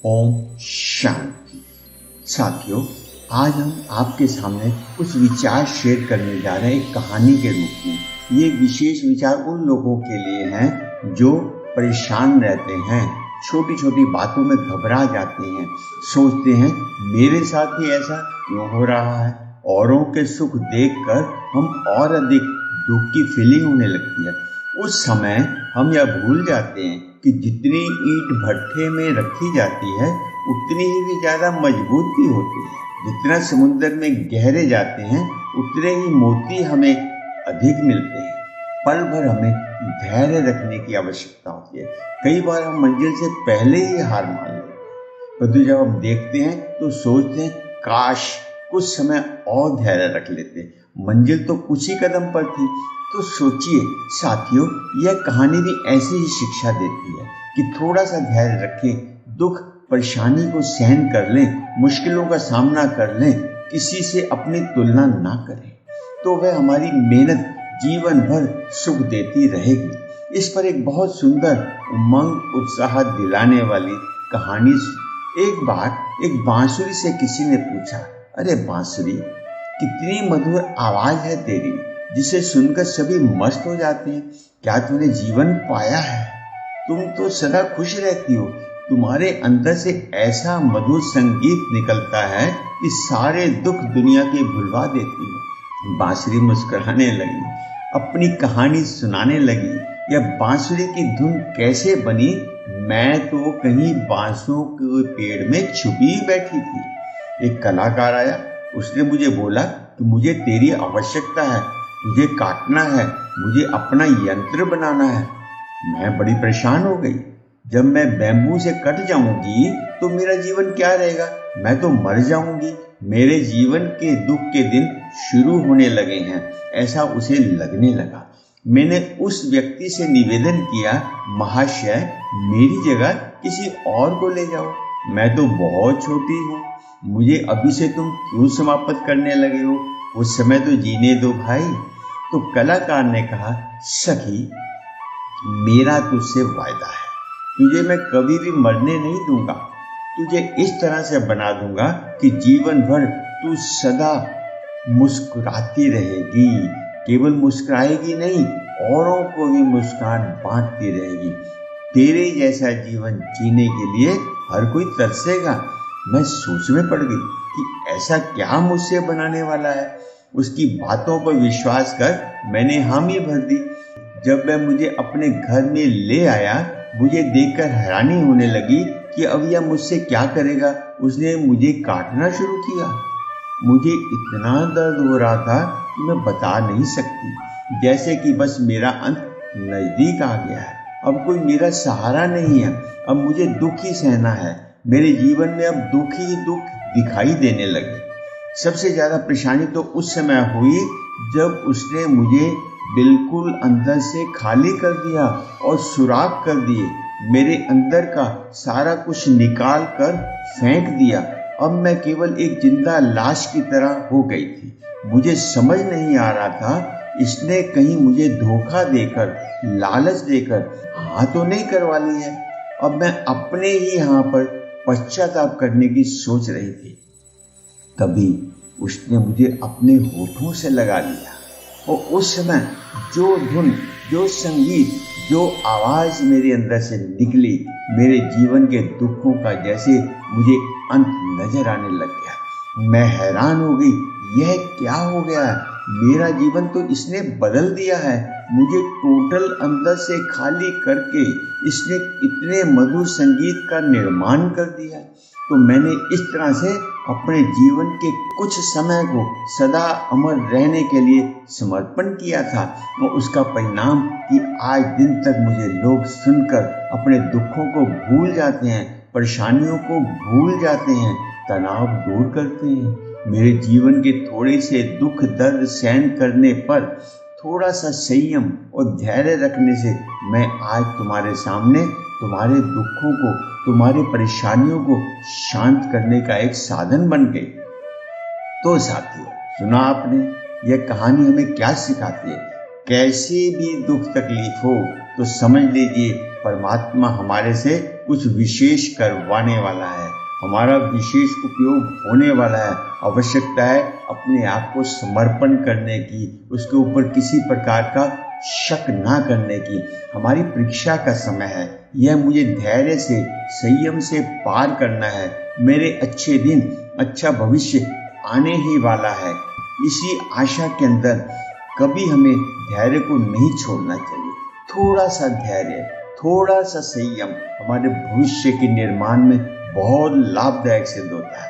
ओम शांति। साथियों, आज हम आपके सामने कुछ विचार शेयर करने जा रहे हैं एक कहानी के रूप में। ये विशेष विचार उन लोगों के लिए हैं जो परेशान रहते हैं, छोटी छोटी बातों में घबरा जाते हैं, सोचते हैं मेरे साथ ही ऐसा क्यों हो रहा है। औरों के सुख देखकर हम और अधिक दुख की फीलिंग होने लगती है। उस समय हम यह भूल जाते हैं कि जितनी ईंट भट्ठे में रखी जाती है उतनी ही ज्यादा मजबूत भी होती है। जितना समुद्र में गहरे जाते हैं उतने ही मोती हमें अधिक मिलते हैं। पल भर हमें धैर्य रखने की आवश्यकता होती है। कई बार हम मंजिल से पहले ही हार मान लेते हैं, परंतु जब हम देखते हैं तो सोचते हैं काश कुछ समय और धैर्य रख लेते, मंजिल तो कुछ ही कदम पर थी। तो सोचिए साथियों, यह कहानी भी ऐसी ही शिक्षा देती है कि थोड़ा सा धैर्य रखें, दुख परेशानी को सहन कर लें, मुश्किलों का सामना कर लें, किसी से अपनी तुलना ना करें, तो वह हमारी मेहनत जीवन भर सुख देती रहेगी। इस पर एक बहुत सुंदर उमंग उत्साह दिलाने वाली कहानी। एक बार एक बांसुरी से किसी ने पूछा, अरे बांसुरी, कितनी मधुर आवाज है तेरी, जिसे सुनकर सभी मस्त हो जाते हैं। क्या तूने जीवन पाया है? तुम तो सदा खुश रहती हो। तुम्हारे अंदर से ऐसा मधुर संगीत निकलता है कि सारे दुख दुनिया के भुलवा देती है। बांसुरी मुस्कुराने लगी, अपनी कहानी सुनाने लगी। यह बांसुरी की धुन कैसे बनी? मैं तो कहीं बांसों के पेड़ में छुपी ही बैठी थी। एक कलाकार आया, उसने मुझे बोला कि मुझे तेरी आवश्यकता है, तुझे काटना है, मुझे अपना यंत्र बनाना है। मैं बड़ी परेशान हो गई। जब मैं बैम्बू से कट जाऊंगी तो मेरा जीवन क्या रहेगा? मैं तो मर जाऊंगी। मेरे जीवन के दुख के दिन शुरू होने लगे हैं, ऐसा उसे लगने लगा। मैंने उस व्यक्ति से निवेदन किया, महाशय, मेरी जगह किसी और को ले जाओ। मैं तो बहुत छोटी हूँ, मुझे अभी से तुम क्यों समाप्त करने लगे हो? उस समय तो जीने दो भाई। तो कलाकार ने कहा, सखी, मेरा तुझसे वायदा है, तुझे मैं कभी भी मरने नहीं दूंगा। तुझे इस तरह से बना दूंगा कि जीवन भर तू सदा मुस्कुराती रहेगी। केवल मुस्कुराएगी नहीं, औरों को भी मुस्कान बांटती रहेगी। तेरे जैसा जीवन जीने के लिए हर कोई तरसेगा। मैं सोच में पड़ गई कि ऐसा क्या मुझसे बनाने वाला है। उसकी बातों पर विश्वास कर मैंने हामी भर दी। जब वह मुझे अपने घर में ले आया, मुझे देखकर हैरानी होने लगी कि अब यह मुझसे क्या करेगा। उसने मुझे काटना शुरू किया। मुझे इतना दर्द हो रहा था कि मैं बता नहीं सकती, जैसे कि बस मेरा अंत नजदीक आ गया है। अब कोई मेरा सहारा नहीं है, अब मुझे दुख ही सहना है। मेरे जीवन में अब दुख ही दुख दिखाई देने लगे। सबसे ज्यादा परेशानी तो उस समय हुई जब उसने मुझे बिल्कुल अंदर से खाली कर दिया और सुराख कर दिए। मेरे अंदर का सारा कुछ निकाल कर फेंक दिया। अब मैं केवल एक जिंदा लाश की तरह हो गई थी। मुझे समझ नहीं आ रहा था, इसने कहीं मुझे धोखा देकर, लालच देकर हाँ तो नहीं करवा ली है। अब मैं अपने ही यहाँ पर पश्चाताप करने की सोच रही थी। तभी उसने मुझे अपने होठों से लगा लिया और उस समय जो धुन, जो संगीत, जो आवाज मेरे अंदर से निकली, मेरे जीवन के दुखों का जैसे मुझे अंत नजर आने लग गया। मैं हैरान हो गई, यह क्या हो गया? मेरा जीवन तो इसने बदल दिया है। मुझे टोटल अंदर से खाली करके इसने इतने मधुर संगीत का निर्माण कर दिया। तो मैंने इस तरह से अपने जीवन के कुछ समय को सदा अमर रहने के लिए समर्पण किया था। और उसका परिणाम कि आज दिन तक मुझे लोग सुनकर अपने दुखों को भूल जाते हैं, परेशानियों को भूल जाते हैं, तनाव दूर करते हैं। मेरे जीवन के थोड़े से दुख दर्द सहन करने पर, थोड़ा सा संयम और धैर्य रखने से मैं आज तुम्हारे सामने तुम्हारे दुखों को, तुम्हारी परेशानियों को शांत करने का एक साधन बन गई। तो साथियों, सुना आपने, यह कहानी हमें क्या सिखाती है? कैसे भी दुख तकलीफ हो तो समझ लीजिए परमात्मा हमारे से कुछ विशेष करवाने वाला है, हमारा विशेष उपयोग होने वाला है। आवश्यकता है अपने आप को समर्पण करने की, उसके ऊपर किसी प्रकार का शक ना करने की। हमारी परीक्षा का समय है, यह मुझे धैर्य से, संयम से पार करना है। मेरे अच्छे दिन, अच्छा भविष्य आने ही वाला है। इसी आशा के अंदर कभी हमें धैर्य को नहीं छोड़ना चाहिए। थोड़ा सा धैर्य, थोड़ा सा संयम हमारे भविष्य के निर्माण में बहुत लाभदायक सिद्ध होता है।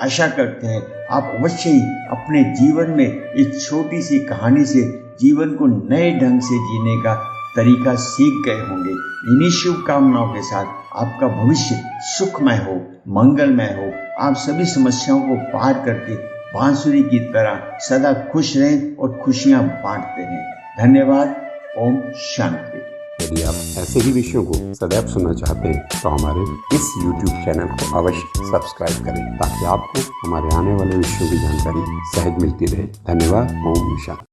आशा करते हैं आप अवश्य ही अपने जीवन में इस छोटी सी कहानी से जीवन को नए ढंग से जीने का तरीका सीख गए होंगे। इन्हीं शुभकामनाओं के साथ आपका भविष्य सुखमय हो, मंगलमय हो। आप सभी समस्याओं को पार करके बांसुरी की तरह सदा खुश रहें और खुशियां बांटते रहें। धन्यवाद। ओम शांति। यदि आप ऐसे ही विषयों को सदैव सुनना चाहते हैं तो हमारे इस YouTube चैनल को अवश्य सब्सक्राइब करें ताकि आपको हमारे आने वाले विषयों की जानकारी सहज मिलती रहे। धन्यवाद। ओम शांति।